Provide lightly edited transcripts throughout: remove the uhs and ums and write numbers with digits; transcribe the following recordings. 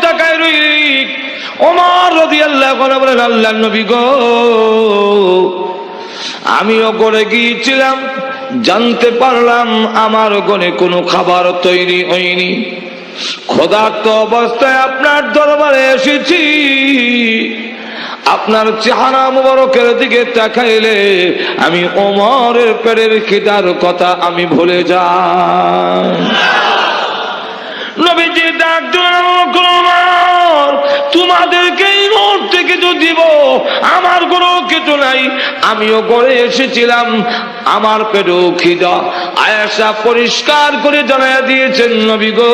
তাকায় রইলি। ওমর রাদিয়াল্লাহু আনহু বলেন, আল্লাহর নবী গো, আমিও করে গিয়েছিলাম, জানতে পারলাম আমার ঘরে কোনো খাবার তৈরি হয়নি। ক্ষুধার্ত অবস্থায় আপনার দরবারে এসেছি। আপনার চেহারা মুবারকের দিকে তাকাইলে আমি ওমরের পেটের খিদার কথা আমি ভুলে যাই। নবীজি ডাক দিলেন, ওমর, তোমাদেরকে এই মুহূর্তে কিছু দিব, আমার ঘরেও কিছু নাই, আমিও ঘরে এসেছিলাম, আমার পেটেও খিদা। আয়েশা পরিষ্কার করে জানাইয়া দিয়েছেন, নবী গো,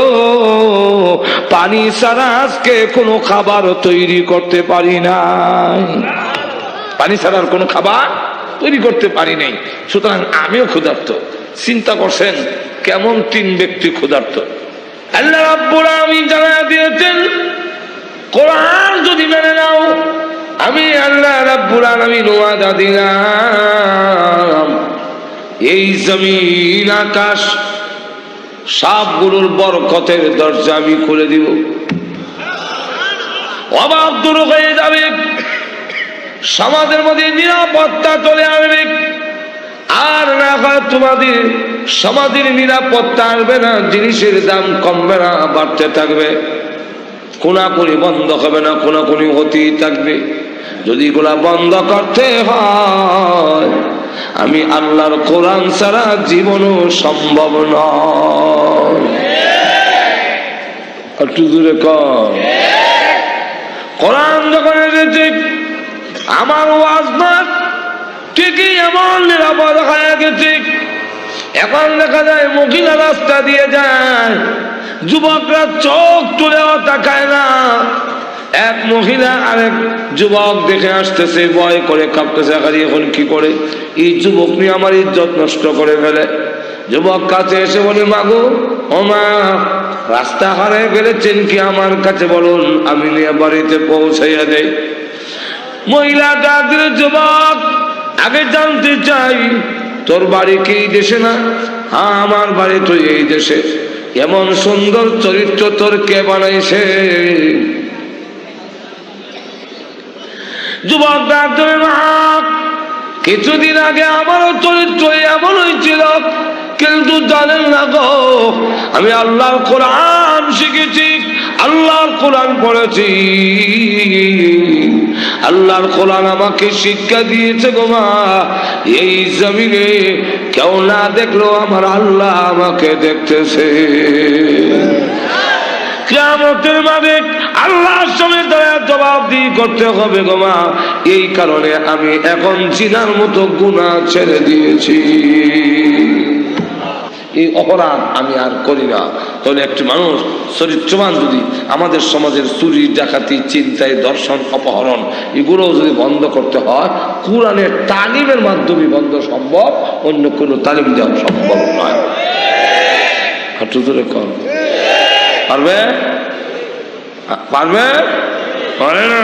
পানি ছাড়া আজকে কোনো খাবার তৈরি করতে পারি নাই, পানি ছাড়ার কোনো খাবার তৈরি করতে পারি নাই। সুতরাং আমিও ক্ষুধার্ত। চিন্তা করছেন কেমন তিন ব্যক্তি ক্ষুধার্ত। আল্লাহ রাব্বুল আলামিন জানাইয়া দিয়েছেন, কোরআন যদি মেনে নাও, আমি আল্লাহ রাব্বুল আলামিন ওয়াদা দিলাম, এই জমিন আকাশ সবগুলোর বরকতের দরজা আমি খুলে দিব, অভাব দূর হয়ে যাবে, সমাজের মধ্যে নিরাপত্তা চলে আসবে। আর না হয় তোমাদের সমাজের নিরাপত্তা আসবে না, জিনিসের দাম কমবে না, বাড়তে থাকবে, কোনাকুনি বন্ধ হবে না, কোনাকুনি হতেই থাকবে। যদি এগুলা বন্ধ করতে হয়, আমি আল্লাহর কোরআন ছাড়া জীবনও সম্ভব নয়। একটু দূরে কর। কোরআন যখন এসেছে, আমার ওয়াজ না ঠিকই এমন নিরাপদ হয়ে গেছে। এখন দেখা যায় মহিলা রাস্তা দিয়ে যায়, যুবকরা চোখ তুলেও তাকায় না। এক মহিলা আরেক যুবক দেখে আসতেছে, ভয় করে কাঁপতেছে, এখন কি করে এই যুবক নিয়ে আমার ইজ্জত নষ্ট করে ফেলে। যুবক কাছে এসে বলে, মাগো, ও মা, রাস্তা হারিয়ে ফেলেছেন কি, আমার কাছে বলুন, আমি নিয়ে বাড়িতে পৌঁছাইয়া দেই। মহিলা ডাক দিলে, যুবক, আগে জানতে চাই তোর বাড়ি কি এই দেশে? না, হ্যাঁ, আমার বাড়ি তো এই দেশে। এমন সুন্দর চরিত্র তোর কে বানাইছে? যুবক ডাক দিলে, মা, কিছুদিন আগে আমারও চরিত্র এমন হয়েছিল, কিন্তু জানেন না গো, আমি আল্লাহর কোরআন শিখেছি, আল্লাহর কোরআন পড়েছি, আল্লাহর কোরআন আমাকে শিক্ষা দিয়েছে গো মা, এই জমিনে কেউ না দেখলো আমার আল্লাহ আমাকে দেখতেছে। কিয়ামতের মাঠে আল্লাহর সামনে দাঁড়ায় জবাবদিহি করতে হবে গো মা, এই কারণে আমি এখন জিনার মতো গুনাহ ছেড়ে দিয়েছি, এই অপরাধ আমি আর করি না। তাহলে একটি মানুষ চরিত্রবান যদি আমাদের সমাজের চুরি, ডাকাতি, ছিনতাই, ধর্ষণ, অপহরণ এগুলো যদি বন্ধ করতে হয়, কোরআনের তালিমের মাধ্যমে বন্ধ সম্ভব, অন্য কোনো তালিম দেওয়া সম্ভব নয়। পারবে? পারবে? পারে না,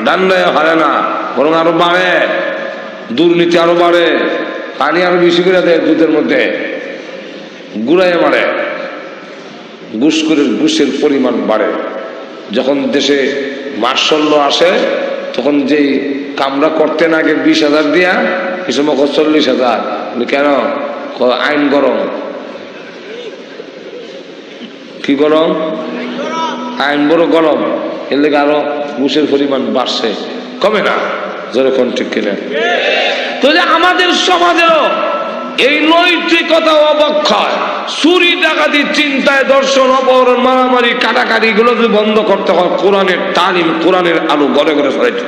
ডান্ডায় হারে না, বরং আরো বাড়ে, দুর্নীতি আরো বাড়ে, পানি আরো বেশি করে দেয় দুধের মধ্যে, গুড়াইয়ে মারে, ঘুষের পরিমাণ বাড়ে। যখন দেশে মার্শাল্য আসে, তখন যেই কামরা করতেন আগে 20,000 দিয়া, এই সময় 40,000। কেন? আইন গরম। কি গরম? আইন বড় গরম, এর লেগে আরো ঘুষের পরিমাণ বাড়ছে, কমে না। যেরকম ঠিক কিনা? তো যে আমাদের সমাজেরও এই নৈতিকতা অবক্ষয়, চুরি, ডাকাতি, চিন্তায়, দর্শন, অপহরণ, মারামারি, কাটাকাটি গুলো যদি বন্ধ করতে হয়, কোরআনের তালিম, কোরআনের আলো ঘরে ঘরে ছড়াইতে।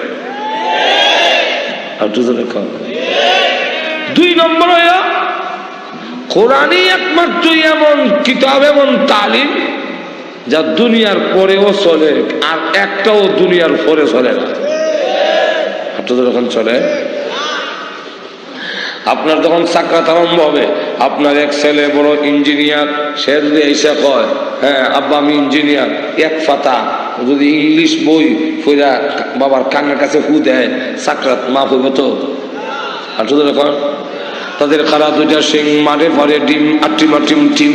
দুই নম্বর হইল, কোরআনই একমাত্র এমন কিতাব, এমন তালিম যা দুনিয়ার পরেও চলে, আর একটাও দুনিয়ার পরে চলে না। যখন চলে, আপনার যখন সাক্ষাৎ আরম্ভ হবে, আপনার এক ছেলে বড় ইঞ্জিনিয়ার, সে যদি এসে কয়, হ্যাঁ আব্বা আমি ইঞ্জিনিয়ার, এক ফাতা যদি ইংলিশ বই পড়া বাবার কানের কাছে ফু দেয়, সাক্ষাৎ মাফ হইব তো? আর যখন তাদের খারা দুইটা সিং মারে পরে ডিম আটিম টিম,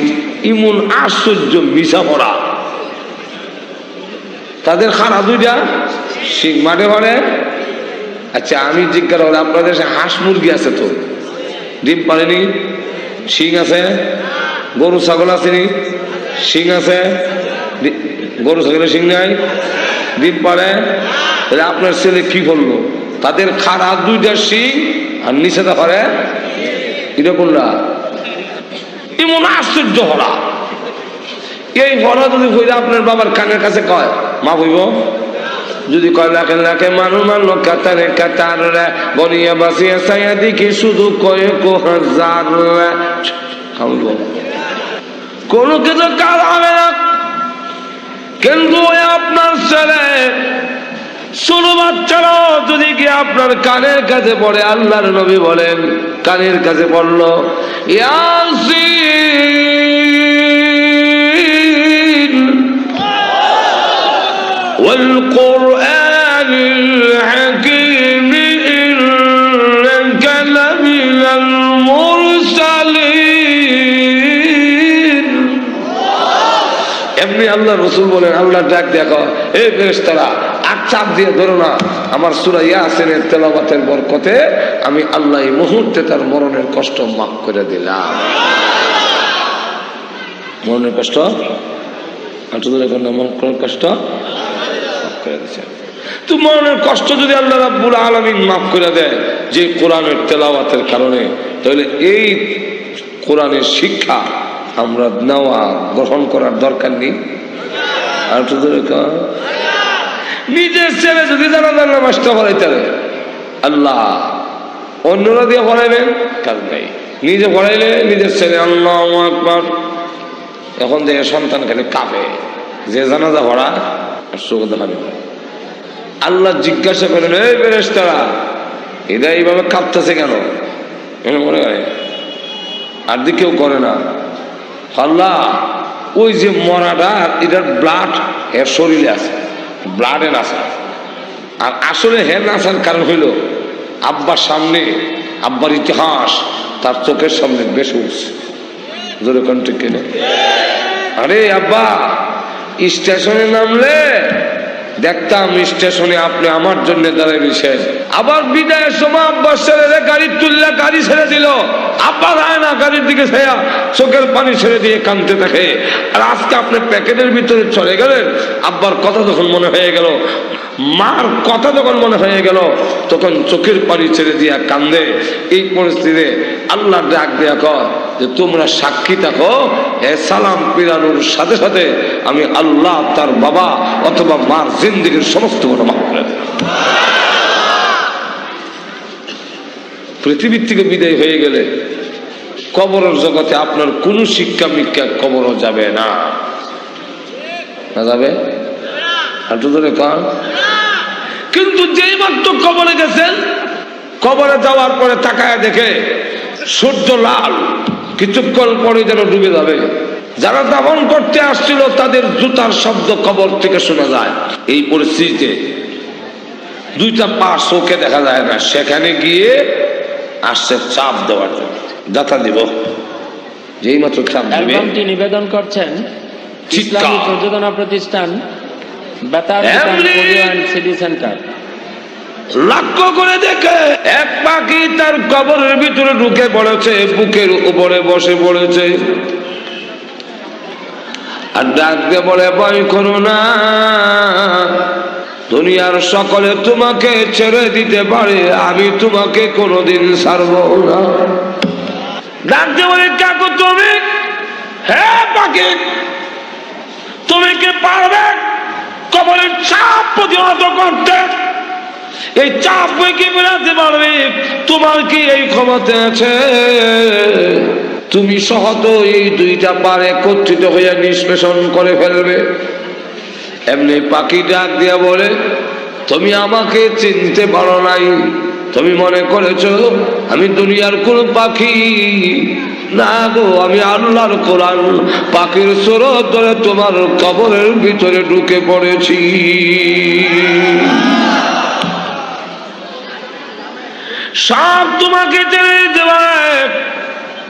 ইমন আশ্চর্য মিশা পড়া। তাদের খানা দুইটা শিং মাঠে ঘরে। আচ্ছা আমি জিজ্ঞাসা করি, আপনাদের হাঁস মুরগি আছে তো, ডিম পারেনি, শিং আছে? গরু ছাগল আসেনি, শিং আছে? গরু ছাগলের শিং নাই, ডিম পারে। তাহলে আপনার ছেলে কি করলো? তাদের খাড়া দুইটা শিং আর নিচেটা পারে এটা কোনটা? এমন আশ্চর্য হরা। এই হরা যদি হইলে আপনার বাবার কানের কাছে কয় মা হইব, যদি কয় লাখে লাখে মানুষ মানলো কাতারে কাতার বনিয়া বাসিয়া চাইয়া দেখি শুধু কয়ে হাজার কোনো কিছু কাজ হবে না। কিন্তু আপনার ছেলে ছোট বাচ্চারাও যদি কি আপনার কানের কাছে পড়ে, আল্লাহর নবী বলেন কানের কাছে পড়লো ইয়াসিন ওয়াল কুরআনিল হাকীম ইন্নাকা লামিনাল মুরসালিন। এমনি আল্লাহ রাসূল বলেন, আল্লাহ ডাক দেখো এই ফেরেশতারা আর চাপ দিয়ে ধরো না, আমার সূরা ইয়াসিনের তেলাওয়াতের বরকতে আমি আল্লাহ এই মুহূর্তে তার মরণের কষ্ট মাফ করে দিলাম। মরণের কষ্ট মরণের কষ্ট মাফ করে দিচ্ছে। তো মরণের কষ্ট যদি আল্লাহ রাব্বুল আলামিন মাফ করে দেয় যে কোরআনের তেলাওয়াতের কারণে, তাহলে এই কোরআনের শিক্ষা আমরা নেওয়া গ্রহণ করার দরকার নেই। আর নিজের ছেলে যদি জানাজার নামাজটা পড়াইতে আল্লাহ, অন্যরা দিয়ে পড়াইবেন কাজ নাই, নিজে পড়াইলে নিজের ছেলে আল্লাহু আকবার। এখন যে সন্তান খালি কাঁপে যে জানাজা পড়া আর চোখে দেখাবে। আল্লাহ জিজ্ঞাসা করেন এই ফেরেশতারা এরা এইভাবে কাঁপতেছে কেন? মনে হয় আর দি কেউ করে না। আল্লাহ ওই যে মরাটা এটার ব্লাড এর শরীরে আছে, ব্লাডে নাচা। আর আসলে হে নাচার কারণ হইল আব্বার সামনে আব্বার ইতিহাস তার চোখের সামনে বেশি উঠছে। জোরে কণ্ঠে কেনে আরে আব্বা স্টেশনে নামলে দেখতাম স্টেশনে আপনি আমার জন্য দাঁড়ায় রয়েছেন। আবার বিদায়ের সময় আব্বার ছেড়ে গাড়ি তুললে গাড়ি ছেড়ে দিল, আব্বা যায় না গাড়ির দিকে ছেয়া চোখের পানি ছেড়ে দিয়ে কাঁদতে থাকে। আর আজকে আপনি প্যাকেটের ভিতরে চলে গেলেন, আব্বার কথা যখন মনে হয়ে গেল, মার কথা যখন মনে হয়ে গেল, তখন চোখের পানি ছেড়ে দিয়া কান্দে। এই পরিস্থিতিতে আল্লাহ ডাক দেয়া কয় যে তোমরা সাক্ষী থাকো, এ সালাম পিরানোর সাথে সাথে আমি আল্লাহ তার বাবা অথবা মার জিন্দেগীর সমস্ত কথা মাফ করে দেব। পৃথিবীর থেকে বিদায় হয়ে গেলে কবরের জগতে আপনার কোন শিক্ষা মিক্ষা কবরও যাবে না, না যাবে। কিন্তু যেই মাত্র কবরে গেছেন, কবরে যাওয়ার পরে তাকায় দেখে সূর্য লাল, কিছুক্ষণ পরে যেন ডুবে যাবে। যারা দাফন করতে আসছিল তাদের জুতার শব্দ কবর থেকে শোনা যায়। এই পরিস্থিতিতে দুইটা পা চোখে দেখা যায় না, সেখানে গিয়ে আসছে চাপ দেওয়ার জন্য, দাতা দিব। যেই মাত্র চাপ দিবে, অ্যালবামটি নিবেদন করছেন ইসলামী প্রযোজনা প্রতিষ্ঠান বেতার অডিও এন্ড সিডি সেন্টার। লক্ষ্য করে দেখে এক পাখি তার কবরের ভিতরে ঢুকে পড়েছে, বুকের উপরে বসে পড়েছে আর ডাক দিয়ে বলে ভয় করো না, দুনিয়ার সকলে তোমাকে ছেড়ে দিতে পারে, আমি তোমাকে কোনোদিন ছাড়বো না। ডাক দিয়ে বলে কাকু তুমি, হ্যাঁ পাখি তুমি কি পারবে কবরের চাপ প্রতিহত করতে? এই চাপ কি মেলাতে পারবে? তোমার কি এই ক্ষমতা আছে? তুমি সহত এই দুইটা পার একত্রিত হইয়া নিষ্পেষণ করে ফেলবে। এমনি পাখি ডাক দিয়া বলে তুমি আমাকে চিনতে পারো নাই, তুমি মনে করেছো আমি দুনিয়ার কোন পাখি? না গো, আমি আল্লাহর কোরআন পাখির সুরত ধরে তোমার কবরের ভিতরে ঢুকে পড়েছি। সব তোমাকে ছেড়ে দিতে পারে,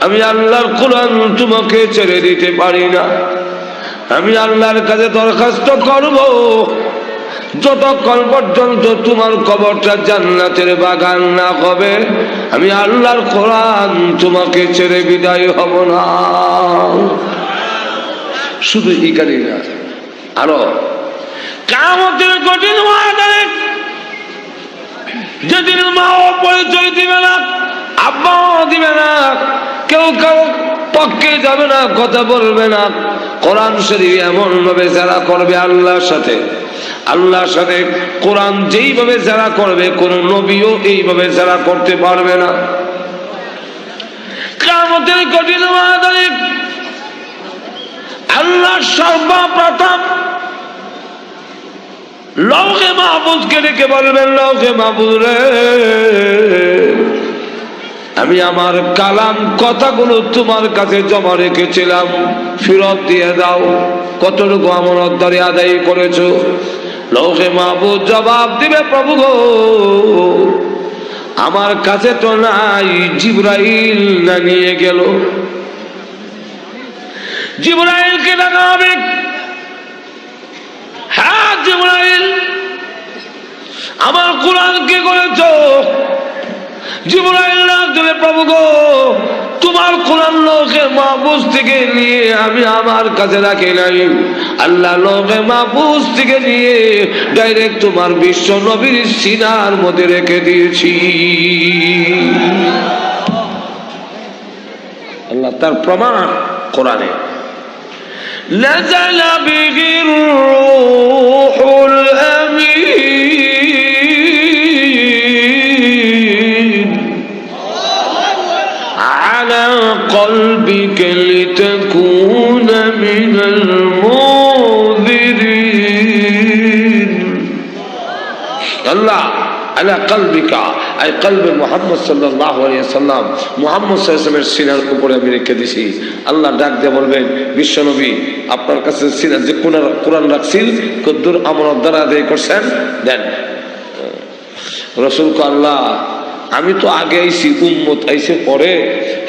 আমি আল্লাহর কোরআন তোমাকে ছেড়ে দিতে পারি না। আমি আল্লাহর কাছে দরখাস্ত করব যতক্ষণ পর্যন্ত তোমার কবরটা জান্নাতের বাগান না হবে, আমি আল্লাহর কোরআন তোমাকে ছেড়ে বিদায় হব না। শুধু এখানেই না, আরো কিয়ামতের কঠিন ময়দানে যেদিন মাও পরিচয় দিবে না, আব্বাও দিবে না, কেউ কেউ পক্ষে যাবে না, কথা বলবে না। কোরআন শরীফ এমন ভাবে যারা করবে আল্লাহর সাথে কোরআন যেইভাবে যারা করবে, কোন নবীও এইভাবে যারা করতে পারবে না। কিয়ামতের কঠিন ময়দানে আল্লাহ সর্বপ্রথম লৌহে মাহফুজকে ডেকে বলবেন, লৌহে মাহফুজ রে, আমি আমার কালাম কথাগুলো তোমার কাছে জমা রেখেছিলাম, ফেরত দিয়ে দাও। কতটুকু আমানতদারি আদায় করেছো? লৌহে মাহফুজ জবাব দিবে, প্রভু গো, আমার কাছে তো নাই, জিবরাইল না নিয়ে গেল। জিবরাইলকে ডাকা হবে, হ্যাঁ জিবরাইল, আমার কোরআন কি করেছো? জিবরাইল ডাক দেবে, প্রভু গো, তোমার কোরআন লৌহে মাহফুজ থেকে নিয়ে আমি আমার কাছে রাখি নাই, আল্লাহ লৌহে মাহফুজ থেকে নিয়ে ডাইরেক্ট তোমার বিশ্ব নবীর সিনার মধ্যে রেখে দিয়েছি। আল্লাহ তার প্রমাণ কোরআনে, নাযালা বিহির রূহুল আমিন আলা কলবিকা লিতাকুনা মিনাল মুনযিরিন। আল্লাহ আলা কলবিকা, আই কলবে মুহাম্মদ সাল্লাল্লাহু আলাইহি ওয়াসাল্লাম, মুহাম্মদ সাল্লাল্লাহু আলাইহি ওয়াসাল্লামের সিনার উপরে আমি রেখে দিছি। আল্লাহ ডাক দিয়ে বলবেন, বিশ্বনবী আপনার কাছে সিনার যে কোরআন রাখছিল, কদ্দুর আমানত দ্বারা আদায় করছেন, দেন। রাসূল কো, আল্লাহ আমি তো আগে আইছি, উম্মত আইছে পরে,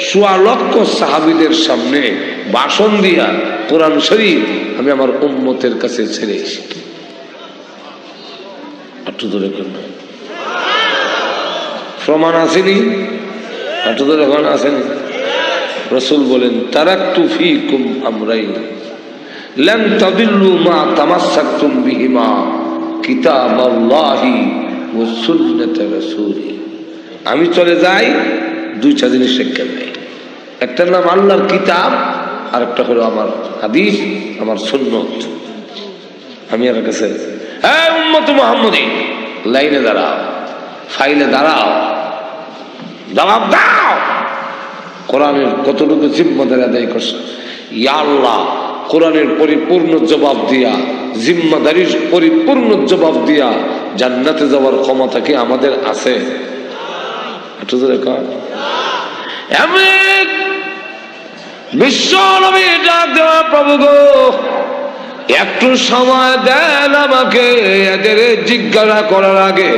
১৬ লক্ষ সাহাবীদের সামনে ভাষণ দিয়া কোরআন শরীফ আমি আমার উম্মতের কাছে ছেড়ে এসেছি। একটু ধরে করবেন, প্রমাণ আসেনি? একটু ধরে আসেনি? রাসূল বলেন, তারাকতু ফীকুম আমরাইন লান তাদিল্লু মা তামাসসাকতুম বিহিমা, কিতাবাল্লাহি ওয়া সুন্নাত রাসূলি। আমি চলে যাই, দুইটা জিনিস রেখে দেয়, একটার নাম আল্লাহর কিতাব, আর একটা হলো আমার হাদিস, আমার সুন্নত। আমি আর কাছে, হ্যাঁ উম্মত মুহাম্মদী, লাইনে দাঁড়াও, ফাইলে দাঁড়াও, জবাব দাও, কোরআনের কতটুকু জিম্মাদারি আদায় করছে। ইয়া আল্লাহ, কোরআনের পরিপূর্ণ জবাব দিয়া, জিম্মাদারির পরিপূর্ণ জবাব দিয়া জান্নাতে যাওয়ার ক্ষমতা কি আমাদের আছে? বিশ্ব নবী ডাক দেওয়া, প্রভু গো, একটু সময় দেন আমাকে, এদের জিজ্ঞাসা করার আগে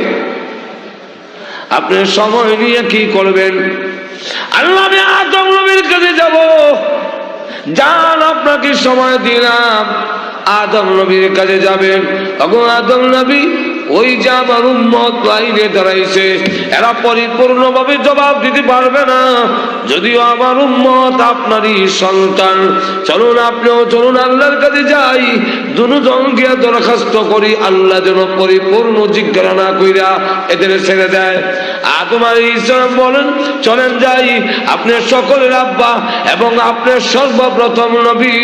আপনি সময় নিয়ে কি করবেন? আল্লাহ, আমি আদম নবীর কাছে যাব, যান আপনাকে সময় দিলাম, আদম নবীর কাছে যাবেন। তখন আদম নবী ওই যে আমার উম্মত লাইনে দাঁড়াইছে, এরা পরিপূর্ণভাবে জবাব দিতে পারবে না, যদিও আমার উম্মত আপনারই সন্তান। চলুন, আপনিও চলুন, আল্লাহর কাছে যাই, দুজন গিয়া দরখাস্ত করি, আল্লাহ যেন পরিপূর্ণ জিজ্ঞাসা না কইরা এদের ছেড়ে দেয়। আদম আলাইহিস সালাম বলেন, চলেন যাই, আপনি সকলের আব্বা এবং আপনি সর্বপ্রথম নবী,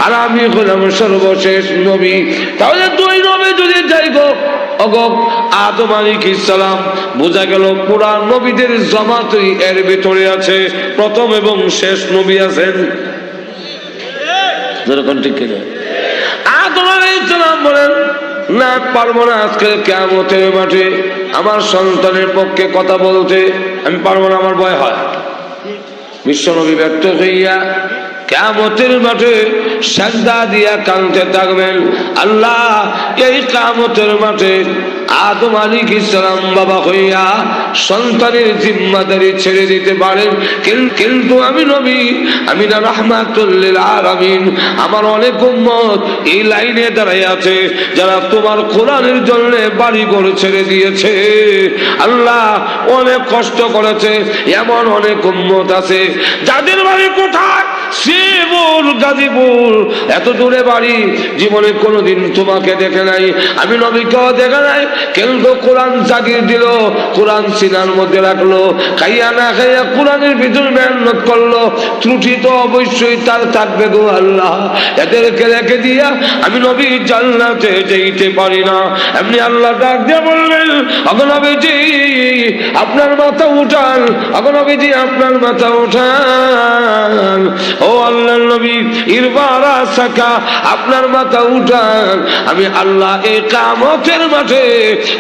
আর আমি হলাম সর্বশেষ নবী। তাহলে দুই নবী যদি যাই গো, আদম আলাইহিস সালাম, বোঝা গেল পুরা নবীদের জামাতই এর ভিতরে আছে, প্রথম এবং শেষ নবী আছেন। যেরকম ঠিক কিনা? আদম আলাইহিস সালাম বলেন, না পারবো না, আজকে কিয়ামতের মাঠে আমার সন্তানের পক্ষে কথা বলতে আমি পারবো না, আমার ভয় হয়। বিশ্বনবী ব্যর্থ হইয়া কিয়ামতের মাঠে সিজদা দিয়া কাঁদতে থাকবেন, আল্লাহ এই কিয়ামতের মাঠে আদম আলাইহিস সালাম বাবা হইয়া সন্তানের জিম্মাদারি ছেড়ে দিতে পারেন, কিন্তু আমি নবী, আমি না রাহমাতুল লিল আলামিন, আমার অনেক উম্মত এই লাইনে দাঁড়ায় আছে যারা তোমার কোরআনের জন্য বাড়ি ঘর ছেড়ে দিয়েছে। আল্লাহ অনেক কষ্ট করেছে, এমন অনেক উম্মত আছে যাদের বাড়ি কোথায়, শ্রীপুর, গাজীপুর, এত দূরে বাড়ি, জীবনে কোনোদিন তোমাকে দেখে নাই, আমি নবীকেও দেখে নাই, কিন্তু কোরআন জাগিয়ে দিল, কোরআন সিনার মধ্যে রাখলো, খাইয়া না খাইয়া কোরআনের ভিতর মেহনত করলো, ত্রুটি তো অবশ্যই তার থাকবে গো আল্লাহ। এদেরকে রেখে দিয়া আমি নবী জান্নাতে যেতে পারি না। এমনি আল্লাহ ডাক দিয়ে বললেন, ওগো নবীজি আপনার মাথা উঠান, ওগো নবীজি আপনার মাথা উঠান, ও আল্লাহর নবী ইরবারা সাকা, আপনার মাথা উঠান, আমি আল্লাহ এই কিয়ামতের মাঠে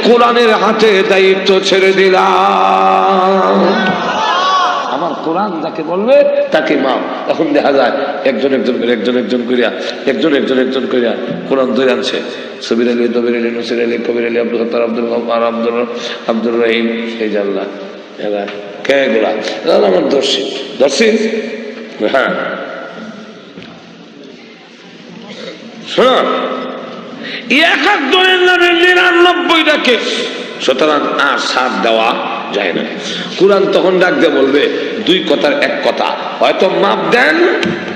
কোরআনের হাতে দায়িত্ব ছেড়ে দিলাম। আমার কোরআন যাকে বলবে তাকে মাপ। এখন দেখা যায় একজন একজন করিয়া কোরআন ধরে আনছে। সবির আলী, দবির আলী, নসির আলী, কবির আলী, আব্দুল হত্তার, আব্দুল গফার, আব্দুর রহিম, এই যে আল্লাহ কে গুলা আমার দর্শী। হ্যাঁ শোনো, এক একজনের নামে ৯৯টা কেস, সুতরাং আর সাথ দেওয়া যায় না। কোরআন তখন ডাক দিয়ে বলবে দুই কথার এক কথা, হয়তো মাপ দেন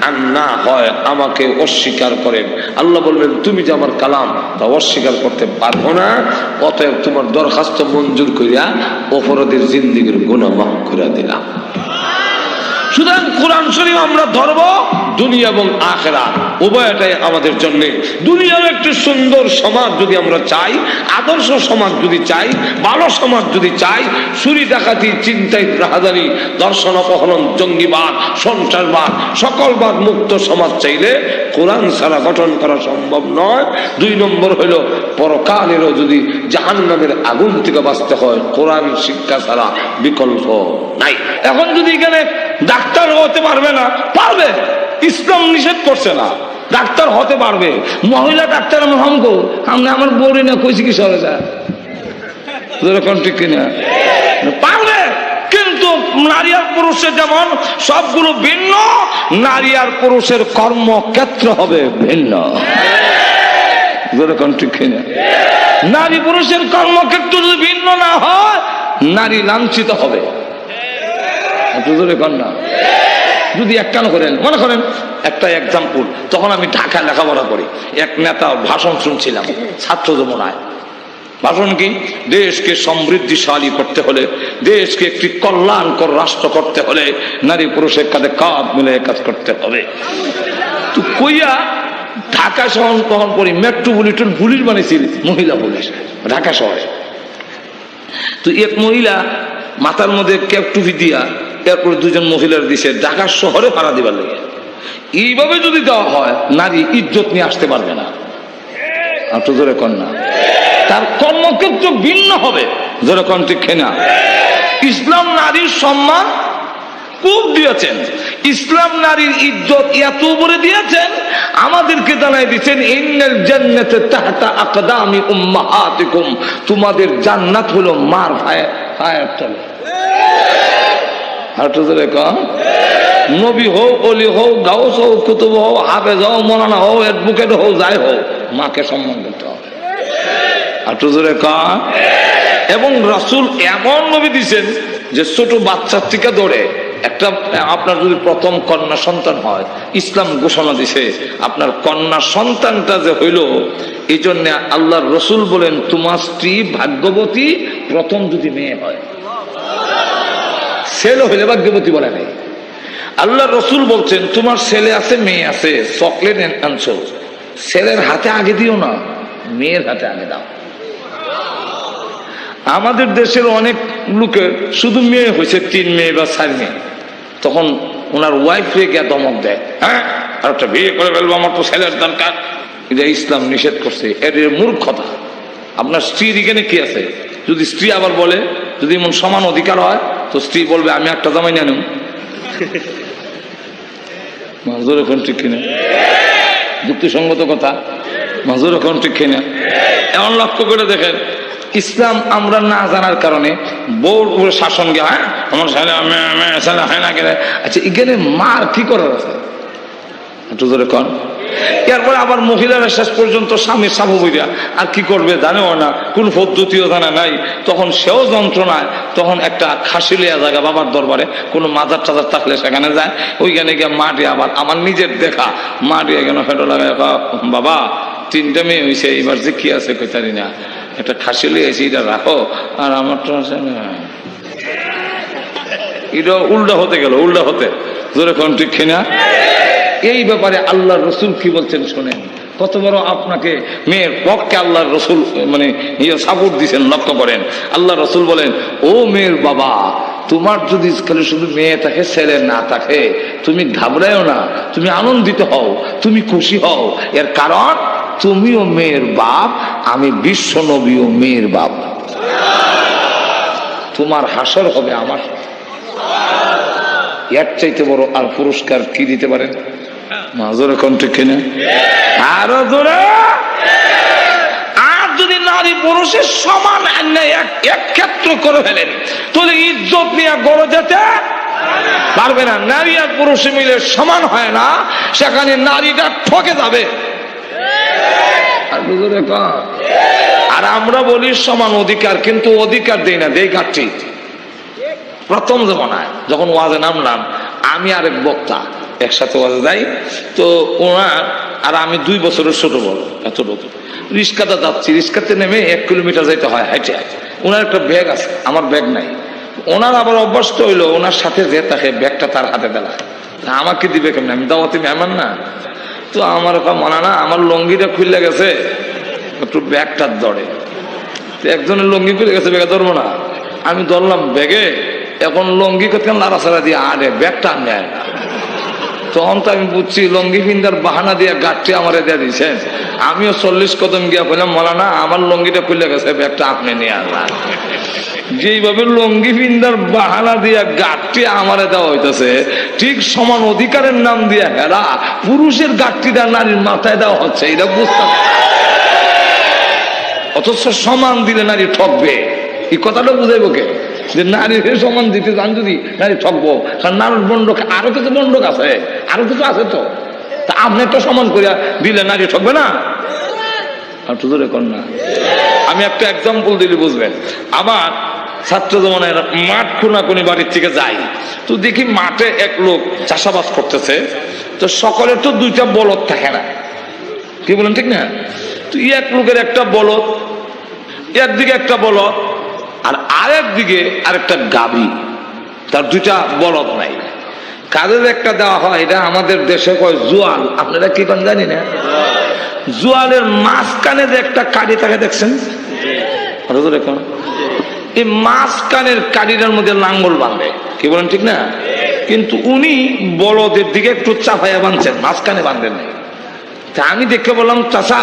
আর না হয় আমাকে অস্বীকার করেন। আল্লাহ বলবেন তুমি যে আমার কালাম তা অস্বীকার করতে পারবো না, অতএব তোমার দরখাস্ত মঞ্জুর করিয়া অপরাধীর জিন্দিগির গুনাহ মাফ করে দিলাম। সুতরাং কোরআন শরীফ আমরা ধরবো, দুনিয়া এবং আখিরাত উভয়টাই আমাদের জন্য। দুনিয়ার একটি সুন্দর সমাজ যদি আমরা চাই, আদর্শ সমাজ যদি চাই, ভালো সমাজ যদি চাই, চুরি ডাকাতি, চিন্তায় রাহাজানি, দর্শন অপহরণ, জঙ্গিবাদ, সন্ত্রাসবাদ, সকলবাদ মুক্ত সমাজ চাইলে কোরআন ছাড়া গঠন করা সম্ভব নয়। ২ নম্বর হইল পরকালেরও যদি জাহান্নামের আগুন থেকে বাঁচতে হয়, কোরআন শিক্ষা ছাড়া বিকল্প নাই। এখন যদি এখানে ডাক্তার হতে পারবে না, পারবে, ইসলাম নিষেধ করছে না, ডাক্তার হতে পারবে। মহিলা ডাক্তার আমি হামকো আমরা আমার বউরি না কইছি কি সরে যায় ঠিক কিনা, পারবে। কিন্তু নারী আর পুরুষের যেমন সবগুলো ভিন্ন, নারী আর পুরুষের কর্মক্ষেত্র হবে ভিন্ন। ঠিক কিনা, নারী পুরুষের কর্মক্ষেত্র যদি ভিন্ন না হয়, নারী লাঞ্ছিত হবে। যদি একখান করেন, মনে করেন একটা এক্সাম্পল, তখন আমি ঢাকা লেখাপড়া করি, এক নেতা ভাষণ শুনছিলাম ছাত্র যমুনায়। ভাষণ কি, দেশকে সমৃদ্ধিশালী করতে হলে, দেশকে একটি কল্যাণকর রাষ্ট্র করতে হলে নারী পুরুষের কাঁধে কাঁধ মিলে কাজ করতে হবে। তো কইয়া ঢাকা শহর তখন পড়ি মেট্রোপলিটন পুলিশ বানিয়েছিল, মহিলা পুলিশ ঢাকা শহরে। তো এক মহিলা মাথার মধ্যে ক্যাপ টুপি দিয়া, এরপরে 2জন মহিলার দিছে ঢাকা শহরে ভাড়া দিবার লাগে। এইভাবে যদি দেওয়া হয়, নারী ইজ্জত নিয়ে আসতে পারবে না। আপনি জোরে কন না, তার কর্মক্ষেত্র ভিন্ন হবে। জোরে কন ঠিক না? ইসলাম নারীর সম্মান খুব দিয়েছেন, ইসলাম নারীর ইজ্জত এত উপরে দিয়েছেন, আমাদেরকে জানাই দিচ্ছেন ইন্নাল জান্নাতা তাহতা আকদামি উম্মাহাতিকুম, তোমাদের জান্নাত হলো মার পায়ের তলে। নবী হোক, অলি হোক, গাউস হোক, কুতুব হোক, হাফেজ হোক, মৌলানা হোক, অ্যাডভোকেট হোক, যাই হোক, মাকে সম্মান করতে হবে। এবং রাসূল এমন নবী দিচ্ছেন যে ছোট বাচ্চার থেকে ধরে একটা, আপনার যদি প্রথম কন্যা সন্তান হয়, ইসলাম ঘোষণা দিছে আপনার কন্যা সন্তানটা যে হইল, এই জন্য আল্লাহর রসুল বলেন তোমার স্ত্রী ভাগ্যবতী প্রথম যদি মেয়ে হয়। ছেলে হইলে ভাগ্যবতী বলে নাই। আল্লাহ রসুল বলছেন তোমার ছেলে আছে মেয়ে আছে, চকলেট আনছো, ছেলের হাতে আগে দিও না, মেয়ের হাতে আগে দাও। আমাদের দেশের অনেক লোকের শুধু মেয়ে হয়েছে 3 মেয়ে বা 4 মেয়ে, তখন ওনার ওয়াইফে গিয়ে দমক দেয়, হ্যাঁ আর একটা বিয়ে করে ফেলবো, আমার তো ছেলের দরকার। এটা ইসলাম নিষেধ করছে, এর মূর্খতা। আপনার স্ত্রীর এখানে কি আছে? যদি স্ত্রী আবার বলে, যদি এমন সমান অধিকার হয়, তো স্ত্রী বলবে আমি একটা জামাই নিয়ে নেব। মাজুর এখন ঠিক কিনা? যুক্তিসঙ্গত কথা। মাজুর এখন ঠিক কিনা? এমন লক্ষ্য করে দেখেন, ইসলাম আমরা না জানার কারণে বউর উপরে শাসন গে, হ্যাঁ আমার ছেলে হয় না গেলে, আচ্ছা এখানে মার কি করার আছে একটু জোরে কন। এরপরে আবার মহিলারা শেষ পর্যন্ত স্বামীর সাবু বইরা আর কি করবে জানেও না, কোন পদ্ধতিও জানা নাই, তখন সেও যন্ত্রণায়, তখন একটা খাসি লিয়া জায়গা বাবার দরবারে, কোনো মাজার টাজার থাকলে সেখানে যায়, ওইখানে গিয়ে মাটি, আবার আমার নিজের দেখা মাটি এখানে ফেটো লাগায়, বাবা 3টে মেয়ে হয়েছে, এবার যে কি আছে কইতারি না, একটা খাসি লিয়েছি এটা রাখো, আর আমার তো আছে না, এটা উল্টা হতে গেল, উল্টা হতে জোরে কোন ঠিক কিনা। এই ব্যাপারে আল্লাহর রসুল কি বলছেন শোনেন, কত বড় আপনাকে মেয়ের পক্ষে আল্লাহর রসুল মানে সাপোর্ট দিচ্ছেন, লক্ষ্য করেন। আল্লাহ রসুল বলেন, ও মেয়ের বাবা, তোমার যদি শুধু মেয়ে থাকে, ছেলে না থাকে, তুমি ঘাবড়ায়ও না, তুমি আনন্দিত হও, তুমি খুশি হও, এর কারণ তুমিও মেয়ের বাপ, আমি বিশ্ব নবীও মেয়ের বাপ, তোমার হাসর হবে আমার। এর চাইতে বড় আর পুরস্কার কি দিতে পারেন? মাজরে কোন ঠিক কিনা, আরো জোরে। আর যদি নারী পুরুষের সমান এক ক্ষেত্র করে ফেলেন, তাহলে ইজ্জত নিয়ে গড়ে যেতে পারবে না। নারী আর পুরুষ মিলে সমান হয় না, সেখানে নারীটা ঠকে যাবে। আর আমরা বলি সমান অধিকার, কিন্তু অধিকার দেই না, দেই ঘাটতি। প্রথম জমানায় যখন ওয়াজে নামলাম, আমি আরেক বক্তা একসাথে ওয়াজে যাই, তো ওনার আর আমি 2 বছরের ছোট বড়, এতটুকু রিক্সাতে যাচ্ছি, রিক্সাতে নেমে 1 কিলোমিটার যাইতে হয় হাইটে। ওনার একটা ব্যাগ আছে, আমার ব্যাগ নাই। ওনার আবার অভ্যস্ত হইলো ওনার সাথে যে থাকে ব্যাগটা তার হাতে দেলা, আমাকে দিবে কেমন, আমি দাওয়াতি মেহমান না। তো আমার মানা না, আমার লঙ্গিটা খুলে গেছে, একটু ব্যাগটার দরে, একজনের লঙ্গি খুলে গেছে, ব্যাগে ধরবো না, আমি ধরলাম ব্যাগে, এখন লঙ্গি করতে লাড়াছাড়া দিয়ে আরে ব্যাগটা নেয় না। তখন তো আমি বুঝছি লঙ্গি পিন্দার বাহানা দিয়ে গাঠটি আমার দিয়ে দিয়েছেন। আমিও 40 কদম গিয়া বললাম, মৌলানা আমার লঙ্গিটা খুলে গেছে, ব্যাগটা আপনি নিয়ে আসলাম। যেইভাবে লঙ্গি পিন্দার বাহানা দিয়া গাঠটি আমারে দেওয়া হইতেছে, ঠিক সমান অধিকারের নাম দিয়া হেরা পুরুষের গাঠটিটা নারীর মাথায় দেওয়া হচ্ছে, এটা বুঝতে। অথচ সমান দিলে নারী ঠকবে, এই কথাটা বুঝাইব কে যে নারীর সমান দিতে যান যদি নারী ঠকবো? কারণ নারীর বন্ডক আরো কিছু বন্ডক আছে, আরো কিছু আছে, তো তা আপনি একটা সমান করিয়া দিলে নারী ঠকবে না? আর তো ধরে কর না, আমি একটা এক্সাম্পল দিলে বুঝবেন। আবার ছাত্র জমানের মাঠ খুনাখুনি বাড়ির থেকে যাই, তো দেখি মাঠে এক লোক চাষাবাদ করতেছে, তো সকলের তো 2টা বলদ থাকে না, কি বলেন ঠিক না? তো এক লোকের একটা বলদ, একদিকে একটা বলদ, আর আরেক দিকে আরেকটা গাভী, তার 2টা বলদ নাই। কাদের একটা দেওয়া হয়, এটা আমাদের দেশে কয় জোয়াল, আপনারা কি কোন জানি না। জোয়ালের মাঝখানে যে একটা কাড়ি থাকে দেখছেন, এই মাঝখানের কাড়িটার মধ্যে লাঙ্গল বাঁধে, কি বলেন ঠিক না? কিন্তু উনি বলদের দিকে একটু চাপাইয়া বাঁধছেন, মাঝখানে বাঁধেন নাই। তা আমি দেখে বললাম, চাচা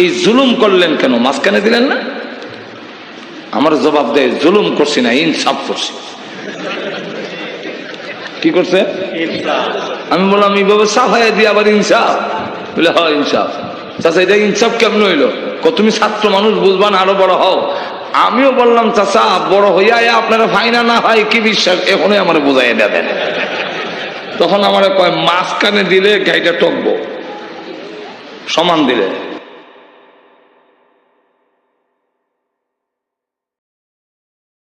এই জুলুম করলেন কেন, মাঝখানে দিলেন না? আমার জবাব দেয়, জুলুম করছি না, ইনসাফ করছি। কি করছে? আমি বললাম এইভাবে সাফাইয়া দিয়ে আবার ইনসাফ? বলে হয় ইনসাফ। চাচা এটা ইনসাফ কেমন হইলো? তুমি ছাত্র মানুষ, বুঝবান, আরো বড় হও। আমিও বললাম, চাচা বড় হইয়া আপনারা ফাইনা না হয় কি বিশ্বাস, এখনই আমার বোঝাই দেন। তখন আমার কয় মাঝখানে দিলে গাড়িটা টকবো, সমান দিলে